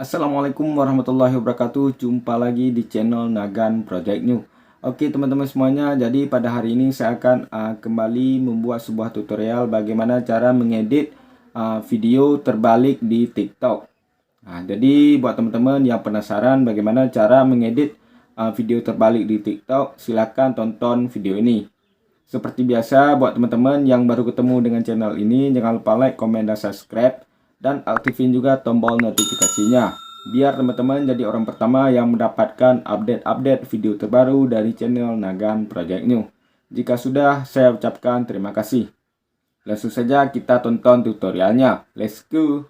Assalamualaikum warahmatullahi wabarakatuh. Jumpa lagi di channel Nagan Project New. Oke teman-teman semuanya, jadi pada hari ini saya akan kembali membuat sebuah tutorial bagaimana cara mengedit video terbalik di TikTok. Jadi buat teman-teman yang penasaran bagaimana cara mengedit video terbalik di TikTok, silahkan tonton video ini. Seperti biasa, buat teman-teman yang baru ketemu dengan channel ini, jangan lupa like, komen, dan subscribe. Dan aktifin juga tombol notifikasinya, biar teman-teman jadi orang pertama yang mendapatkan update-update video terbaru dari channel Nagan Project New. Jika sudah, saya ucapkan terima kasih. Langsung saja kita tonton tutorialnya. Let's go!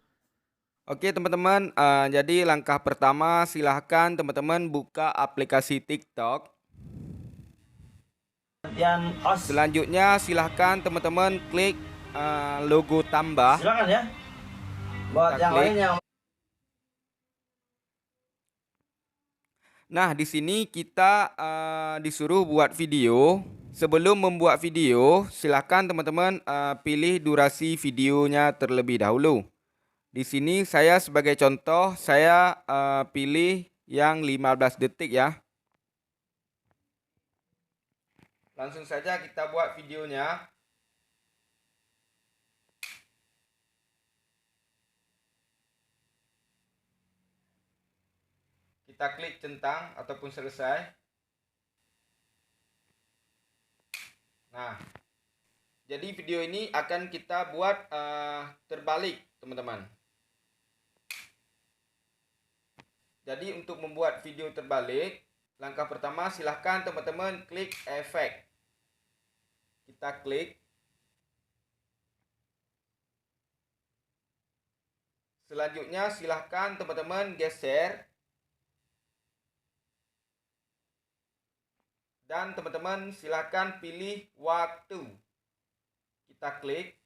Oke teman-teman, jadi langkah pertama silahkan teman-teman buka aplikasi TikTok. Selanjutnya silahkan teman-teman klik logo tambah. Silakan ya. Buat yang lain yang Nah, di sini kita disuruh buat video. Sebelum membuat video, silakan teman-teman pilih durasi videonya terlebih dahulu. Di sini saya sebagai contoh, saya pilih yang 15 detik ya. Langsung saja kita buat videonya. Kita klik centang ataupun selesai. Nah, jadi video ini akan kita buat terbalik teman-teman. Jadi untuk membuat video terbalik, langkah pertama silahkan teman-teman klik efek. Kita klik. Selanjutnya silahkan teman-teman geser. Dan teman-teman silahkan pilih waktu. Kita klik.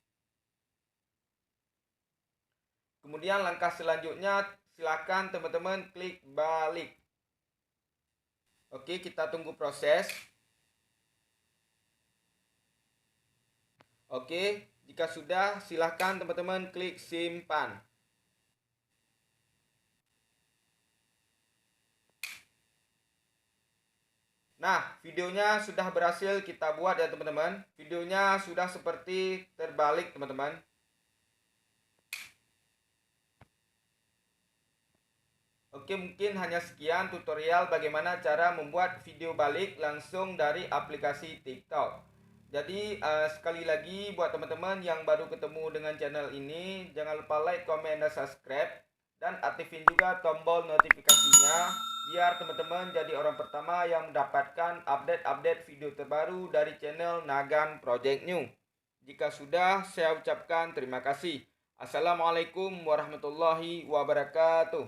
Kemudian langkah selanjutnya silahkan teman-teman klik balik. Oke, kita tunggu proses. Oke, jika sudah silahkan teman-teman klik simpan. Nah, videonya sudah berhasil kita buat ya teman-teman. Videonya sudah seperti terbalik teman-teman. Oke, mungkin hanya sekian tutorial bagaimana cara membuat video balik langsung dari aplikasi TikTok. Jadi sekali lagi buat teman-teman yang baru ketemu dengan channel ini, jangan lupa like, komen, dan subscribe. Dan aktifin juga tombol notifikasinya, biar teman-teman jadi orang pertama yang mendapatkan update-update video terbaru dari channel Nagan Project New. Jika sudah, saya ucapkan terima kasih. Assalamualaikum warahmatullahi wabarakatuh.